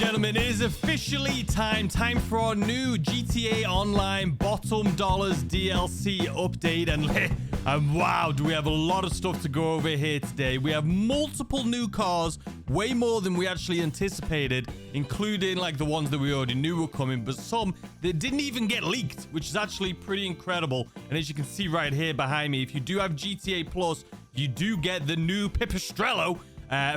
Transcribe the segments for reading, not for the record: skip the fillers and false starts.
gentlemen, it is officially time for our new GTA Online Bottom Dollars DLC update. And wow, do we have a lot of stuff to go over here today. We have multiple new cars, way more than we actually anticipated, including like the ones that we already knew were coming, but some that didn't even get leaked, which is actually pretty incredible. And as you can see right here behind me, if you do have GTA Plus, you do get the new Pipistrello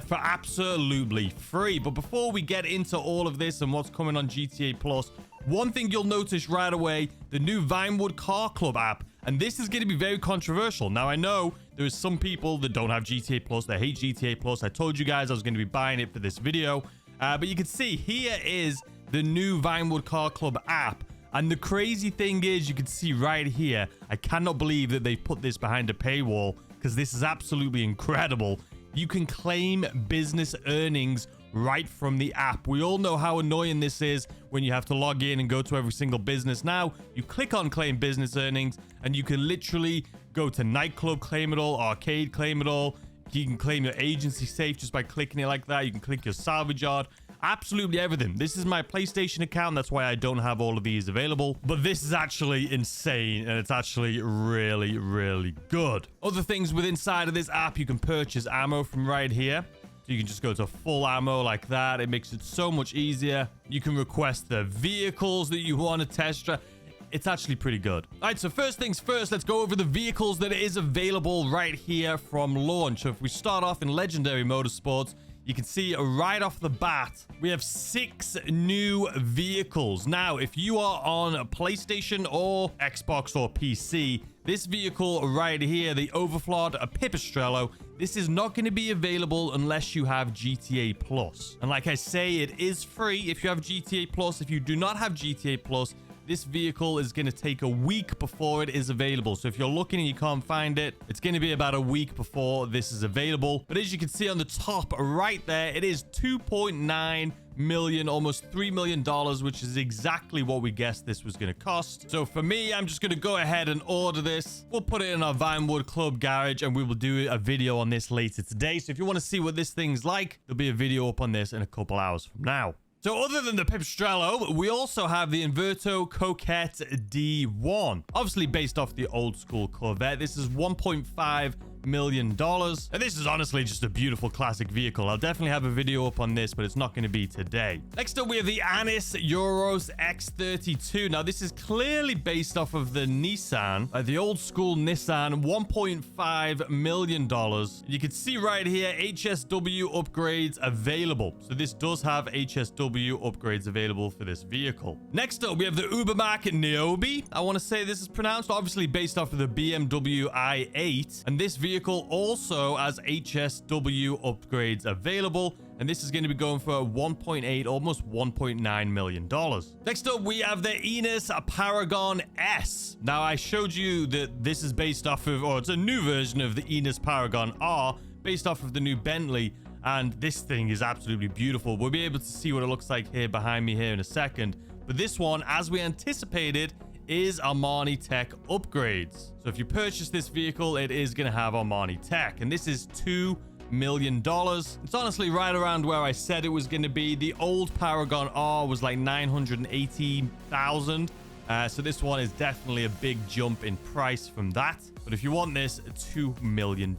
for absolutely free. But before we get into all of this and what's coming on GTA Plus, one thing you'll notice right away, the new Vinewood Car Club app. And this is going to be very controversial. Now, I know there is some people that don't have GTA Plus, that hate GTA Plus. I told you guys I was going to be buying it for this video. But you can see here is the new Vinewood Car Club app. And the crazy thing is, you can see right here, I cannot believe that they put this behind a paywall, because this is absolutely incredible. You can claim business earnings right from the app. We all know how annoying this is when you have to log in and go to every single business. Now, you click on claim business earnings and you can literally go to nightclub, claim it all, arcade, claim it all. You can claim your agency safe just by clicking it like that. You can click your salvage yard. Absolutely everything. This is my PlayStation account. That's why I don't have all of these available. But this is actually insane, and it's actually really, really good. Other things with inside of this app, you can purchase ammo from right here. So you can just go to full ammo like that. It makes it so much easier. You can request the vehicles that you want to test drive. It's actually pretty good. All right, so first things first, let's go over the vehicles that is available right here from launch. So if we start off in Legendary Motorsports, you can see right off the bat, we have 6 new vehicles. Now, if you are on a PlayStation or Xbox or PC, this vehicle right here, the Overflod Pipistrello, this is not going to be available unless you have GTA Plus. And like I say, it is free if you have GTA Plus. If you do not have GTA Plus, this vehicle is going to take a week before it is available. So if you're looking and you can't find it, it's going to be about a week before this is available. But as you can see on the top right there, it is 2.9 million, almost $3 million, which is exactly what we guessed this was going to cost. So for me, I'm just going to go ahead and order this. We'll put it in our Vinewood Club garage and we will do a video on this later today. So if you want to see what this thing's like, there'll be a video up on this in a couple hours from now. So other than the Pipistrello, we also have the Inverto Coquette D1. Obviously based off the old school Corvette. This is $1.5 million. And this is honestly just a beautiful classic vehicle. I'll definitely have a video up on this, but it's not going to be today. Next up, we have the Anis Euros X32. Now, this is clearly based off of the Nissan, the old school Nissan, $1.5 million. You can see right here, HSW upgrades available. So this does have HSW upgrades available for this vehicle. Next up, we have the Ubermac Niobe. I want to say this is pronounced, obviously based off of the BMW i8. And this vehicle also has HSW upgrades available. And this is going to be going for 1.8, almost $1.9 million. Next up, we have the Enos Paragon S. Now, I showed you that this is based off of, or it's a new version of the Enos Paragon R, based off of the new Bentley. And this thing is absolutely beautiful. We'll be able to see what it looks like here behind me here in a second. But this one, as we anticipated, is Armani Tech upgrades. So if you purchase this vehicle, it is going to have Armani Tech. And this is $2 million. It's honestly right around where I said it was going to be. The old Paragon R was like 980,000. So this one is definitely a big jump in price from that. But if you want this, $2 million.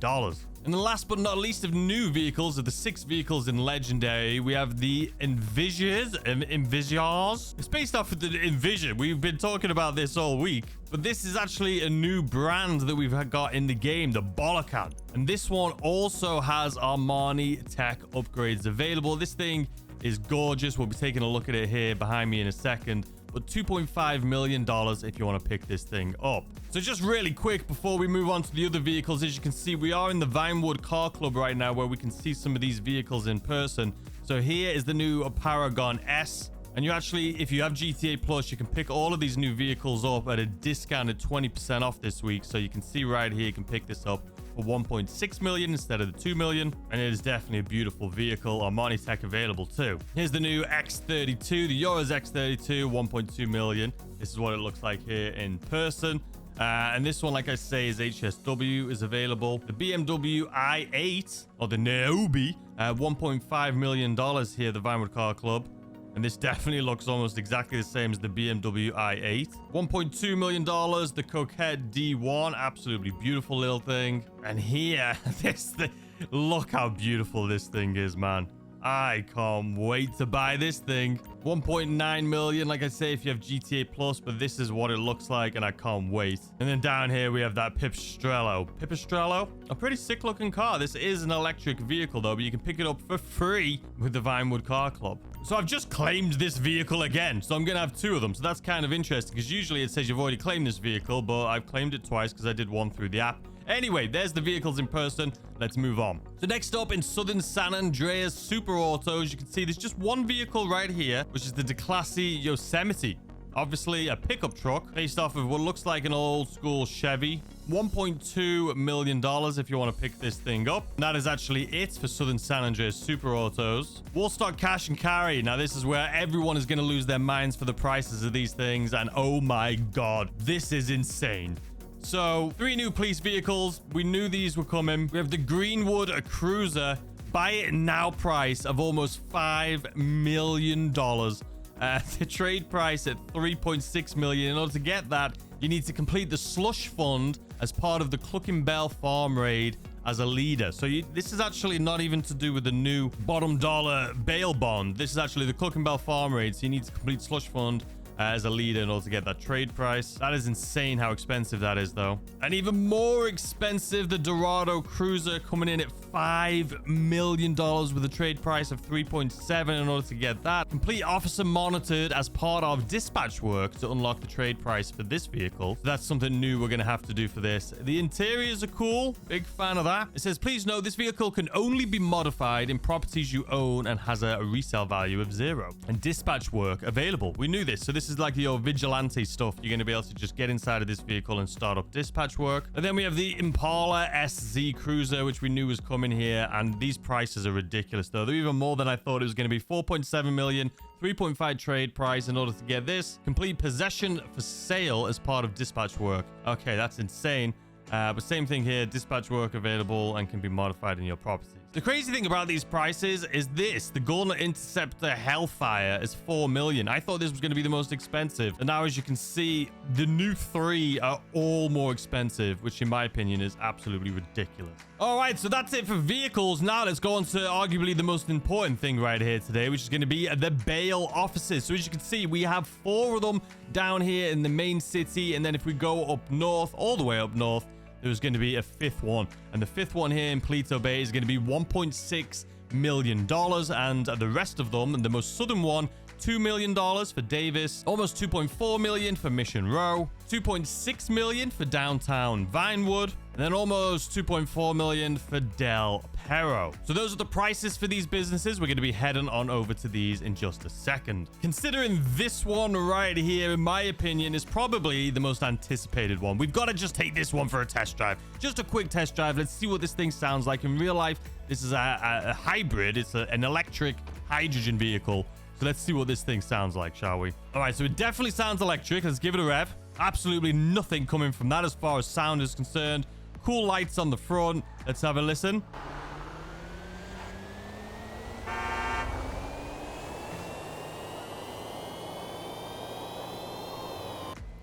And the last but not least of new vehicles, of the 6 vehicles in Legendary, we have the Envisagers. It's based off of the Envision. We've been talking about this all week. But this is actually a new brand that we've got in the game, the Bolocan. And this one also has Armani Tech upgrades available. This thing is gorgeous. We'll be taking a look at it here behind me in a second. But $2.5 million if you want to pick this thing up. So just really quick before we move on to the other vehicles, as you can see, we are in the Vinewood Car Club right now where we can see some of these vehicles in person. So here is the new Paragon S. And you actually, if you have GTA Plus, you can pick all of these new vehicles up at a discounted 20% off this week. So you can see right here, you can pick this up for 1.6 million instead of the 2 million. And it is definitely a beautiful vehicle. Armani Tech available too. Here's the new X32, the Euros X32, 1.2 million. This is what it looks like here in person. And this one, like I say, is HSW is available. The BMW i8 or the Niobe, $1.5 million here, the Vinewood Car Club. And this definitely looks almost exactly the same as the BMW i8. $1.2 million, the Coquette D1. Absolutely beautiful little thing. And here, this thing. Look how beautiful this thing is, man. I can't wait to buy this thing. 1.9 million, like I say, if you have GTA Plus, but this is what it looks like, and I can't wait. And then down here, we have that Pipistrello. Pipistrello, a pretty sick looking car. This is an electric vehicle, though, but you can pick it up for free with the Vinewood Car Club. So I've just claimed this vehicle again, so I'm going to have two of them. So that's kind of interesting, because usually it says you've already claimed this vehicle, but I've claimed it twice because I did one through the app. Anyway, there's the vehicles in person. Let's move on. So next up in Southern San Andreas Super Autos, you can see there's just one vehicle right here, which is the Declasse Yosemite. Obviously a pickup truck based off of what looks like an old school Chevy. $1.2 million if you want to pick this thing up. And that is actually it for Southern San Andreas Super Autos. Woolstock Cash and Carry. Now this is where everyone is going to lose their minds for the prices of these things. And oh my God, this is insane. So, 3 new police vehicles. We knew these were coming. We have the Greenwood Cruiser. Buy it now price of almost $5 million. The trade price at $3.6 million. In order to get that, you need to complete the slush fund as part of the Clucking Bell Farm Raid as a leader. So this is actually not even to do with the new bottom dollar bail bond. This is actually the Clucking Bell Farm Raid. So you need to complete slush fund as a leader in order to get that trade price. That is insane how expensive that is, though. And even more expensive, the Dorado Cruiser coming in at $5 million with a trade price of 3.7 in order to get that. Complete officer monitored as part of dispatch work to unlock the trade price for this vehicle. So that's something new we're going to have to do for this. The interiors are cool. Big fan of that. It says, please note this vehicle can only be modified in properties you own and has a resale value of 0. And dispatch work available. We knew this. So this is like your vigilante stuff. You're going to be able to just get inside of this vehicle and start up dispatch work. And then we have the Impala SZ Cruiser, which we knew was coming here. And these prices are ridiculous, though. They're even more than I thought it was going to be. 4.7 million, 3.5 trade price in order to get this. Complete possession for sale as part of dispatch work. Okay, that's insane. But same thing here, dispatch work available and can be modified in your properties. The crazy thing about these prices is this. The Gauntlet Interceptor Hellfire is $4 million. I thought this was going to be the most expensive. And now, as you can see, the new 3 are all more expensive, which in my opinion is absolutely ridiculous. All right, so that's it for vehicles. Now let's go on to arguably the most important thing right here today, which is going to be the bail offices. So as you can see, we have 4 of them down here in the main city. And then if we go up north, all the way up north, there's going to be a 5th one. And the 5th one here in Palito Bay is going to be $1.6 million. And the rest of them, and the most southern one, $2 million for Davis, almost $2.4 million for Mission Row, $2.6 million for downtown Vinewood, and then almost $2.4 million for Del Perro. So those are the prices for these businesses. We're going to be heading on over to these in just a second. Considering this one right here, in my opinion, is probably the most anticipated one. We've got to just take this one for a test drive. Just a quick test drive. Let's see what this thing sounds like in real life. This is a hybrid. It's an electric hydrogen vehicle. So let's see what this thing sounds like, shall we? All right, so it definitely sounds electric. Let's give it a rev. Absolutely nothing coming from that as far as sound is concerned. Cool lights on the front. Let's have a listen.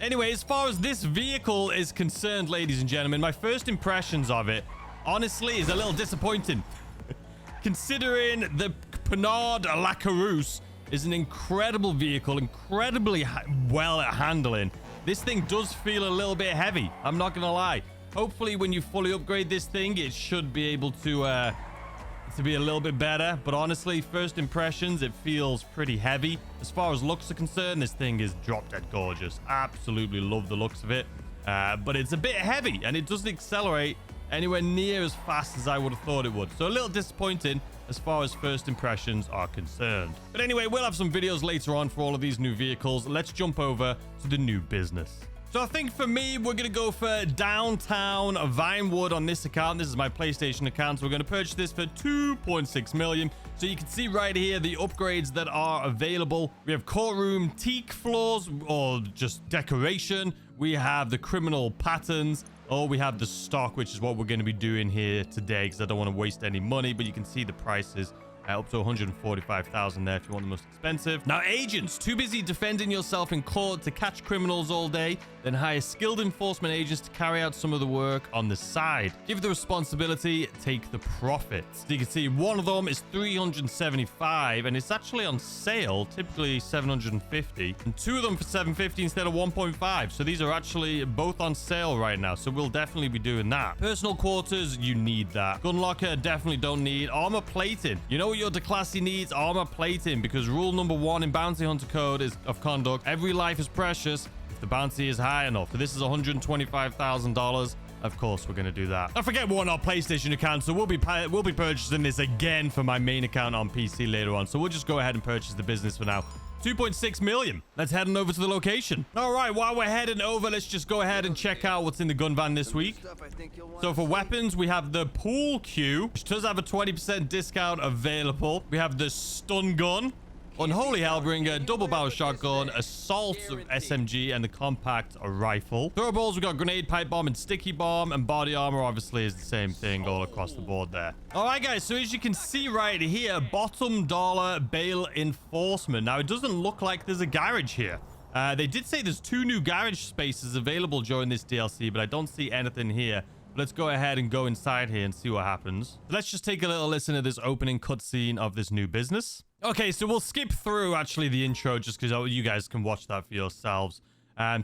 Anyway, as far as this vehicle is concerned, ladies and gentlemen, my first impressions of it, honestly, is a little disappointing. Considering the Panhard Lacarouse is an incredible vehicle, incredibly well at handling. This thing does feel a little bit heavy. I'm not going to lie. Hopefully, when you fully upgrade this thing, it should be able to be a little bit better. But honestly, first impressions, it feels pretty heavy. As far as looks are concerned, this thing is drop dead gorgeous. Absolutely love the looks of it. But it's a bit heavy, and it doesn't accelerate anywhere near as fast as I would have thought it would. So a little disappointing as far as first impressions are concerned. But anyway, we'll have some videos later on for all of these new vehicles. Let's jump over to the new business. So I think for me, we're going to go for downtown Vinewood on this account. This is my PlayStation account. So we're going to purchase this for $2.6 million. So you can see right here the upgrades that are available. We have courtroom teak floors or just decoration. We have the criminal patterns. Or we have the stock, which is what we're going to be doing here today because I don't want to waste any money. But you can see the prices Up to 145,000 there if you want the most expensive. Now, agents, too busy defending yourself in court to catch criminals all day, then hire skilled enforcement agents to carry out some of the work on the side. Give the responsibility, take the profits. So you can see one of them is 375, and it's actually on sale, typically 750, and two of them for 750 instead of 1.5. So these are actually both on sale right now. So we'll definitely be doing that. Personal quarters, you need that. Gun locker, definitely don't need. Armor plating. You know what your declassy needs? Armor plating, because rule number 1 in bounty hunter code is of conduct: every life is precious if the bounty is high enough. So this is $125,000. Of course, we're going to do that. Don't forget, we're on our PlayStation account, so we'll be purchasing this again for my main account on PC later on. So we'll just go ahead and purchase the business for now. 2.6 million. Let's head on over to the location. All right, while we're heading over, let's just go ahead and check out what's in the gun van this week. So for weapons, we have the pool cue, which does have a 20% discount available. We have the stun gun, unholy hellbringer, double barrel shotgun, assault SMG, and the compact rifle. Throwables, we got grenade, pipe bomb, and sticky bomb, and body armor obviously is the same thing all across the board there. All right, guys, so as you can see right here, bottom dollar bail enforcement. Now, it doesn't look like there's a garage here. They did say there's 2 new garage spaces available during this DLC, but I don't see anything here. Let's go ahead and go inside here and see what happens. Let's just take a little listen to this opening cutscene of this new business. Okay, so we'll skip through actually the intro just because you guys can watch that for yourselves.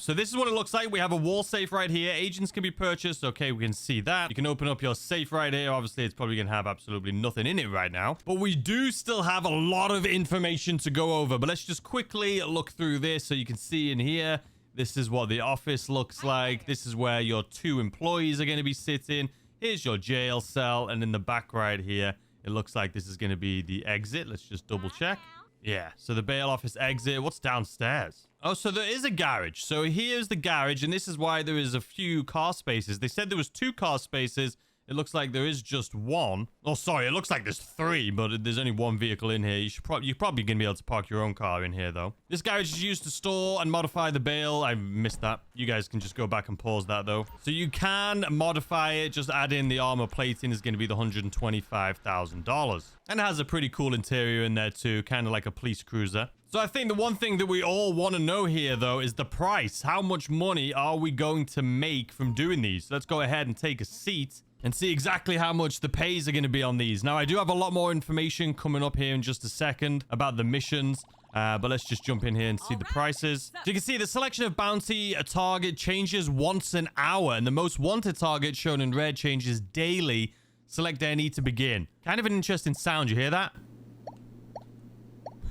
So this is what it looks like. We have a wall safe right here. Agents can be purchased. Okay, we can see that. You can open up your safe right here. Obviously, it's probably going to have absolutely nothing in it right now. But we do still have a lot of information to go over. But let's just quickly look through this so you can see in here. This is what the office looks like. This is where your 2 employees are going to be sitting. Here's your jail cell. And in the back right here, it looks like this is going to be the exit. Let's just double check. Yeah, so the bail office exit. What's downstairs? Oh, so there is a garage. So here's the garage, and this is why there is a few car spaces. They said there was 2 car spaces. It looks like there is just 1. Oh, sorry, it looks like there's 3, but there's only 1 vehicle in here. You're probably going to be able to park your own car in here, though. This garage is used to store and modify the bail. I missed that. You guys can just go back and pause that, though. So you can modify it. Just add in the armor plating is going to be the $125,000. And it has a pretty cool interior in there, too, kind of like a police cruiser. So I think the one thing that we all want to know here, though, is the price. How much money are we going to make from doing these? Let's go ahead and take a seat and see exactly how much the pays are going to be on these. Now, I do have a lot more information coming up here in just a second about the missions. But let's just jump in here and see the prices. So you can see the selection of bounty target changes once an hour. And the most wanted target shown in red changes daily. Select any to begin. Kind of an interesting sound. You hear that?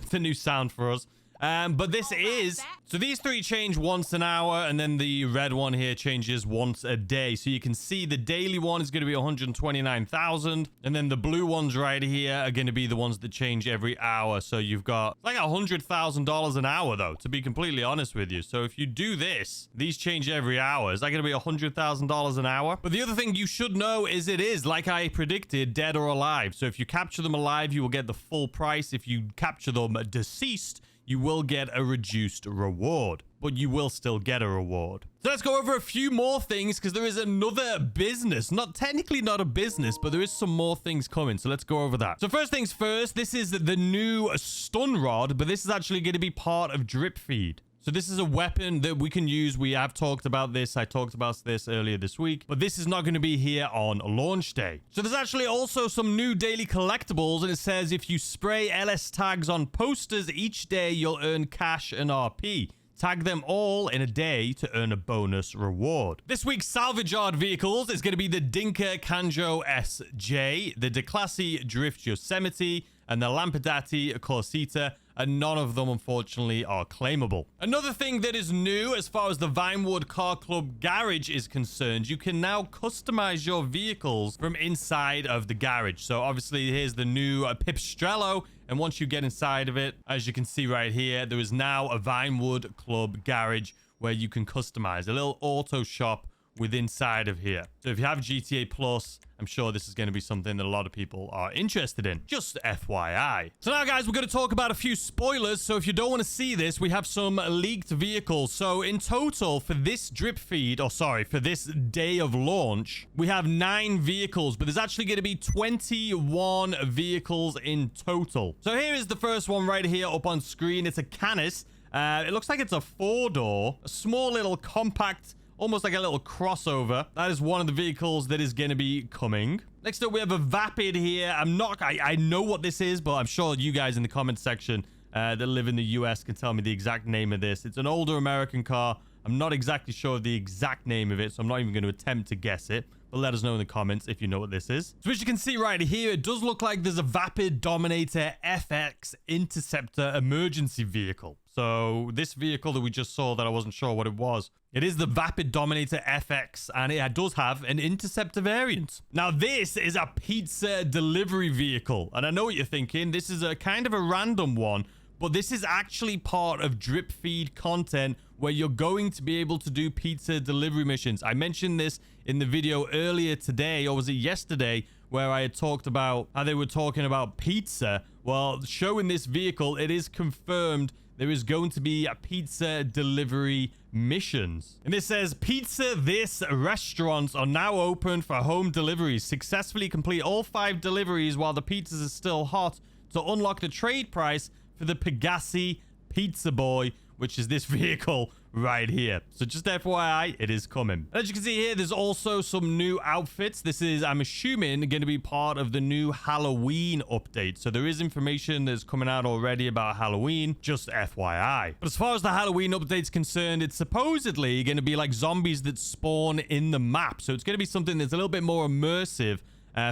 It's a new sound for us. But this is... So these 3 change once an hour, and then the red one here changes once a day. So you can see the daily one is going to be 129,000, and then the blue ones right here are going to be the ones that change every hour. So you've got like $100,000 an hour, though, to be completely honest with you. So if you do this, these change every hour. Is that going to be $100,000 an hour? But the other thing you should know is it is, like I predicted, dead or alive. So if you capture them alive, you will get the full price. If you capture them deceased, you will get a reduced reward, but you will still get a reward. So let's go over a few more things because there is another business. Technically not a business, but there is some more things coming. So let's go over that. So first things first, this is the new stun rod, but this is actually going to be part of drip feed. So this is a weapon that we can use. We have talked about this. I talked about this earlier this week, but this is not going to be here on launch day. So there's actually also some new daily collectibles, and it says if you spray LS tags on posters each day, you'll earn cash and RP. Tag them all in a day to earn a bonus reward. This week's salvage yard vehicles is going to be the Dinka Kanjo SJ, the Declassy Drift Yosemite, and the Lampadati Corsita, and none of them, unfortunately, are claimable. Another thing that is new as far as the Vinewood Car Club garage is concerned, you can now customize your vehicles from inside of the garage. So obviously, here's the new Pipistrello, and once you get inside of it, as you can see right here, there is now a Vinewood Club garage where you can customize a little auto shop with inside of here. So if you have GTA Plus, I'm sure this is going to be something that a lot of people are interested in. Just FYI. So now, guys, we're going to talk about a few spoilers. So if you don't want to see this, we have some leaked vehicles. So in total, for this drip feed, or sorry, for this day of launch, we have 9 vehicles, but there's actually going to be 21 vehicles in total. So here is the first one right here up on screen. It's a Canis. It looks like it's a 4-door, a small little compact, almost like a little crossover. That is one of the vehicles that is going to be coming. Next up, we have a Vapid here. I know what this is, but I'm sure you guys in the comment section that live in the US can tell me the exact name of this. It's an older American car. I'm not exactly sure of the exact name of it, so I'm not even going to attempt to guess it. But let us know in the comments if you know what this is. So as you can see right here, it does look like there's a Vapid Dominator FX Interceptor emergency vehicle. So this vehicle that we just saw that I wasn't sure what it was, it is the Vapid Dominator FX, and it does have an Interceptor variant. Now this is a pizza delivery vehicle, and I know what you're thinking. This is a kind of a random one, but this is actually part of drip feed content where you're going to be able to do pizza delivery missions. I mentioned this in the video earlier today, or was it yesterday, where I had talked about how they were talking about pizza. Well, showing this vehicle, it is confirmed there is going to be a pizza delivery missions. And this says, Pizza This restaurants are now open for home deliveries. Successfully complete all 5 deliveries while the pizzas are still hot to unlock the trade price for the Pegassi Pizza Boy, which is this vehicle right here. So just FYI, it is coming. And as you can see here, there's also some new outfits. This is, I'm assuming, going to be part of the new Halloween update. So there is information that's coming out already about Halloween, just FYI. But as far as the Halloween update's concerned, it's supposedly going to be like zombies that spawn in the map. So it's going to be something that's a little bit more immersive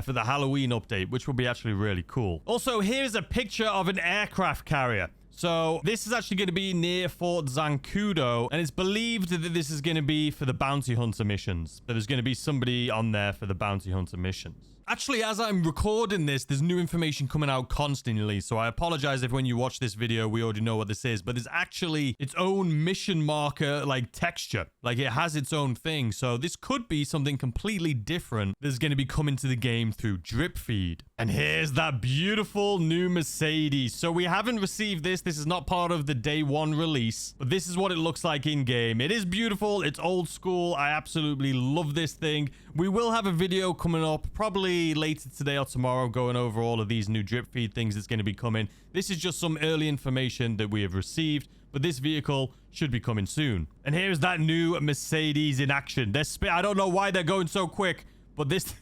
for the Halloween update, which will be actually really cool. Also, here's a picture of an aircraft carrier. So this is actually going to be near Fort Zancudo, and it's believed that this is going to be for the bounty hunter missions. So there's going to be somebody on there for the bounty hunter missions. Actually, as I'm recording this, there's new information coming out constantly, so I apologize if when you watch this video, we already know what this is, but there's actually its own mission marker, like, texture. Like, it has its own thing, so this could be something completely different that's going to be coming to the game through drip feed. And here's that beautiful new Mercedes. So we haven't received this. This is not part of the day 1 release, but this is what it looks like in game. It is beautiful. It's old school. I absolutely love this thing. We will have a video coming up probably later today or tomorrow going over all of these new drip feed things that's going to be coming. This is just some early information that we have received, but this vehicle should be coming soon. And here's that new Mercedes in action. I don't know why they're going so quick, but this,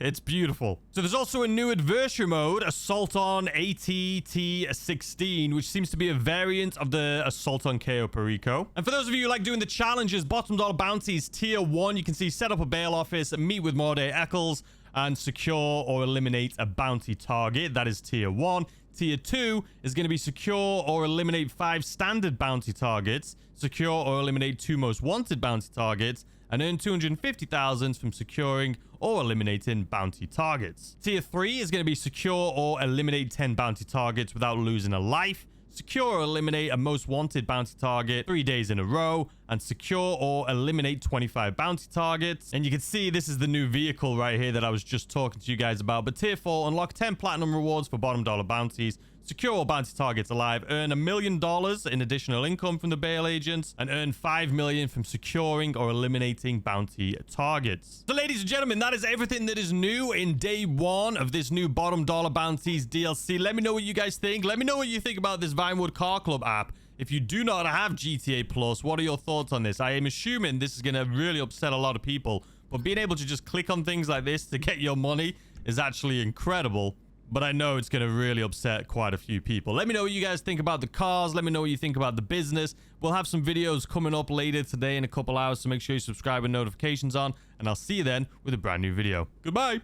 it's beautiful. So there's also a new adversary mode, Assault on ATT-16, which seems to be a variant of the Assault on Cayo Perico. And for those of you who like doing the challenges, bottom dollar bounties, tier 1, you can see set up a bail office, meet with Morday Eccles, and secure or eliminate a bounty target. That is tier 1. Tier 2 is going to be secure or eliminate 5 standard bounty targets, secure or eliminate 2 most wanted bounty targets, and earn 250,000 from securing or eliminating bounty targets. Tier 3 is going to be secure or eliminate 10 bounty targets without losing a life, secure or eliminate a most wanted bounty target 3 days in a row, and secure or eliminate 25 bounty targets. And you can see this is the new vehicle right here that I was just talking to you guys about. But tier 4, unlock 10 platinum rewards for bottom dollar bounties, secure all bounty targets alive, earn $1 million in additional income from the bail agents, and earn $5 million from securing or eliminating bounty targets. So ladies and gentlemen, that is everything that is new in day 1 of this new bottom dollar bounties DLC. Let me know what you guys think. Let me know what you think about this Vinewood Car Club app. If you do not have GTA Plus, what are your thoughts on this? I am assuming this is going to really upset a lot of people, but being able to just click on things like this to get your money is actually incredible. But I know it's going to really upset quite a few people. Let me know what you guys think about the cars. Let me know what you think about the business. We'll have some videos coming up later today in a couple hours, so make sure you subscribe with notifications on, and I'll see you then with a brand new video. Goodbye.